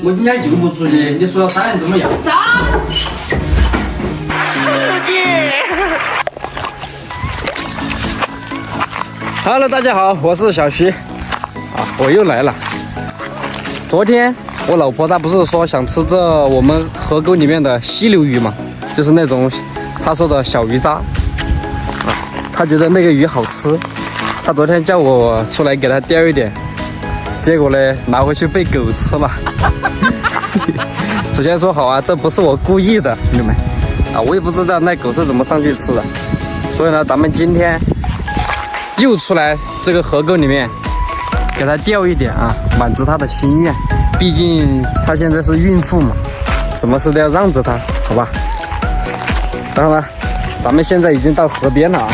我今天就不出去，你说3人怎么样？走。刺激。Hello， 大家好，我是小徐。我又来了。昨天我老婆她不是说想吃这我们河沟里面的溪流鱼嘛，就是那种她说的小鱼渣。她觉得那个鱼好吃，她昨天叫我出来给她钓一点，结果呢拿回去被狗吃了。首先说好啊，这不是我故意的，兄弟们我也不知道那狗是怎么上去吃的，所以呢，咱们今天又出来这个河沟里面给它钓一点满足它的心愿。毕竟它现在是孕妇嘛，什么事都要让着它，好吧？然后呢，咱们现在已经到河边了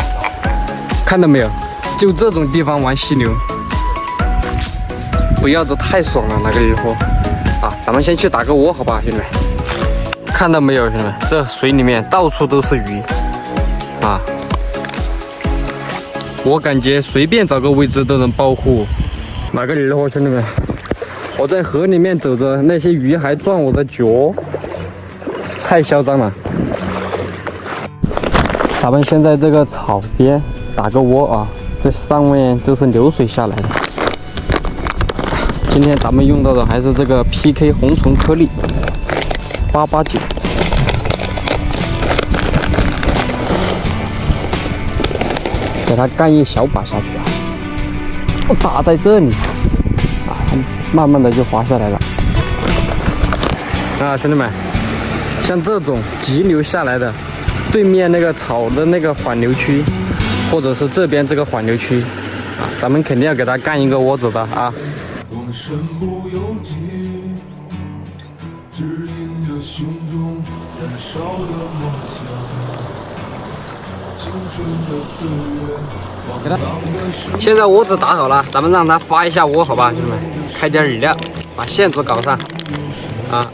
看到没有？就这种地方玩溪流，不要的太爽了，那个鱼货咱们先去打个窝，好吧，兄弟们？看到没有，兄弟们？这水里面到处都是鱼我感觉随便找个位置都能保护哪个鱼货，兄弟们！我在河里面走着，那些鱼还撞我的脚，太嚣张了。咱们先在这个草边打个窝这上面都是流水下来的。今天咱们用到的还是这个 PK 红虫颗粒889，给它干一小把下去打在这里慢慢的就滑下来了兄弟们，像这种急流下来的，对面那个草的那个缓流区，或者是这边这个缓流区咱们肯定要给它干一个窝子的我们身不由己，指引着胸中燃烧的梦想，青春的岁月放荡的生。现在窝子打好了，咱们让它发一下窝，好吧，兄弟们？开点饵料，把线子搞上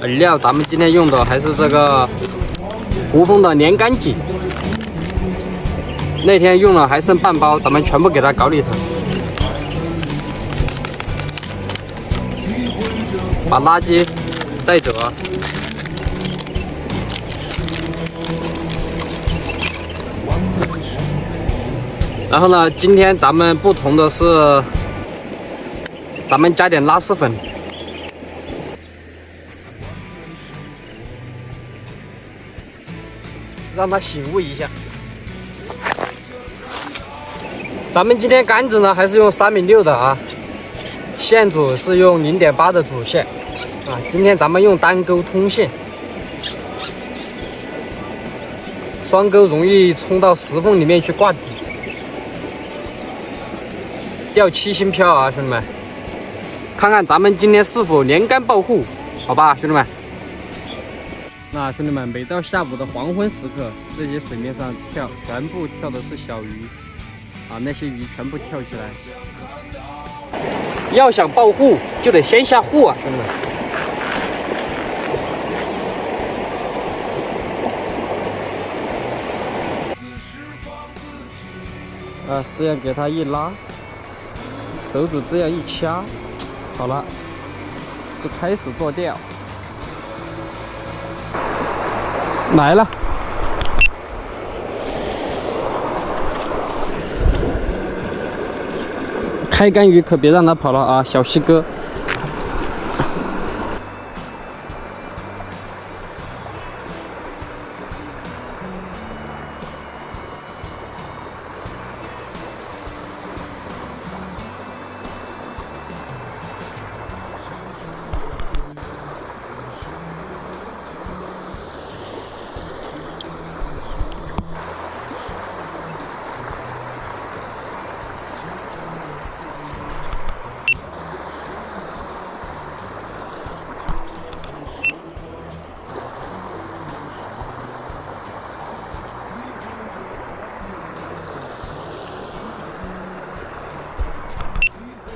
饵料咱们今天用的还是这个胡蜂的年干鲫，那天用了还剩半包，咱们全部给它搞里头。把垃圾带走然后呢，今天咱们不同的是，咱们加点拉丝粉，让它醒悟一下。咱们今天杆子呢还是用3.6米的线组是用0.8的主线今天咱们用单钩通线，双钩容易冲到石缝里面去挂底，钓7星漂兄弟们，看看咱们今天是否连杆爆户，好吧，兄弟们。那兄弟们，每到下午的黄昏时刻，这些水面上全部跳的是小鱼那些鱼全部跳起来。要想爆户，就得先下户兄弟们。这样给它一拉，手指这样一掐，好了，就开始做钓。来了。开竿鱼可别让它跑了小西哥。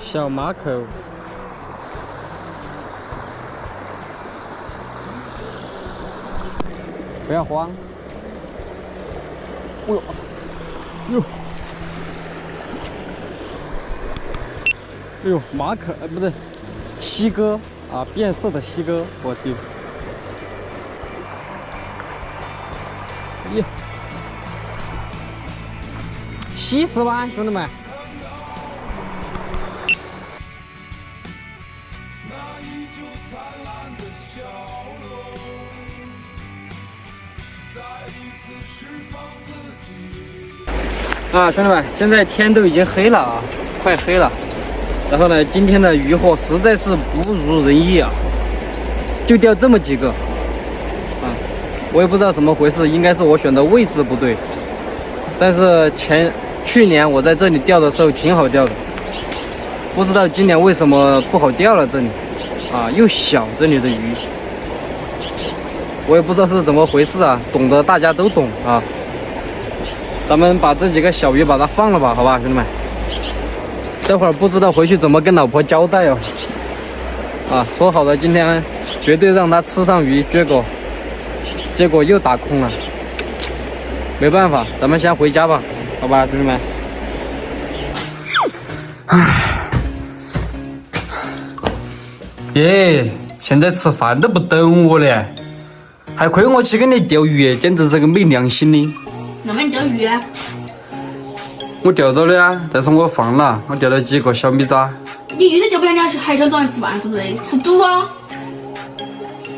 小马口，不要慌。哎呦，哟，哎呦，马可不对，西哥啊，变色的西哥，我丢！耶，西施湾，兄弟们！那依旧灿烂的笑容，再一次释放自己。啊，兄弟们，现在天都已经黑了啊，快黑了。然后呢，今天的渔获实在是不如人意啊，就钓这么几个啊，我也不知道怎么回事，应该是我选的位置不对。但是去年我在这里钓的时候挺好钓的，不知道今年为什么不好钓了这里啊，又小这里的鱼，我也不知道是怎么回事啊，懂得大家都懂啊。咱们把这几个小鱼把它放了吧，好吧，兄弟们。这会儿不知道回去怎么跟老婆交代哦。啊，说好的今天绝对让她吃上鱼，结果又打空了。没办法，咱们先回家吧，好吧，兄弟们。唉，耶，现在吃饭都不等我了，还亏我去跟你钓鱼，简直是个没良心的。那么你钓鱼啊？我钓到了呀，但是我放了，我钓了几个小米渣。你鱼都钓不了，你还想找人吃饭是不是？吃赌啊！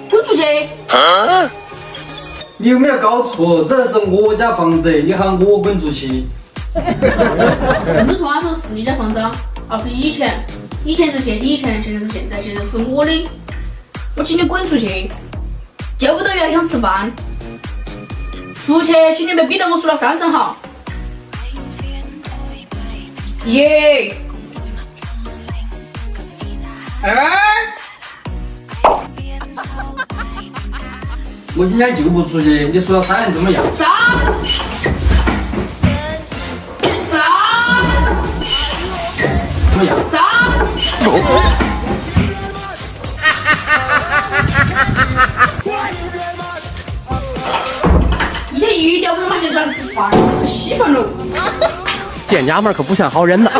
滚出去！你有没有搞错？这是我家房子，你喊我滚出去？认不出啊，这是你家房子啊？哦，是以前是以前，现在是现在，现在是我的。我请你滚出去！钓不到鱼还想吃饭？出去，请你别逼得我数了3声好。1、2。我今天就不出去，你数到3怎么样3。怎么样你这鱼钓不到嘛，现在吃饭，吃稀饭喽。店家们可不像好人呐。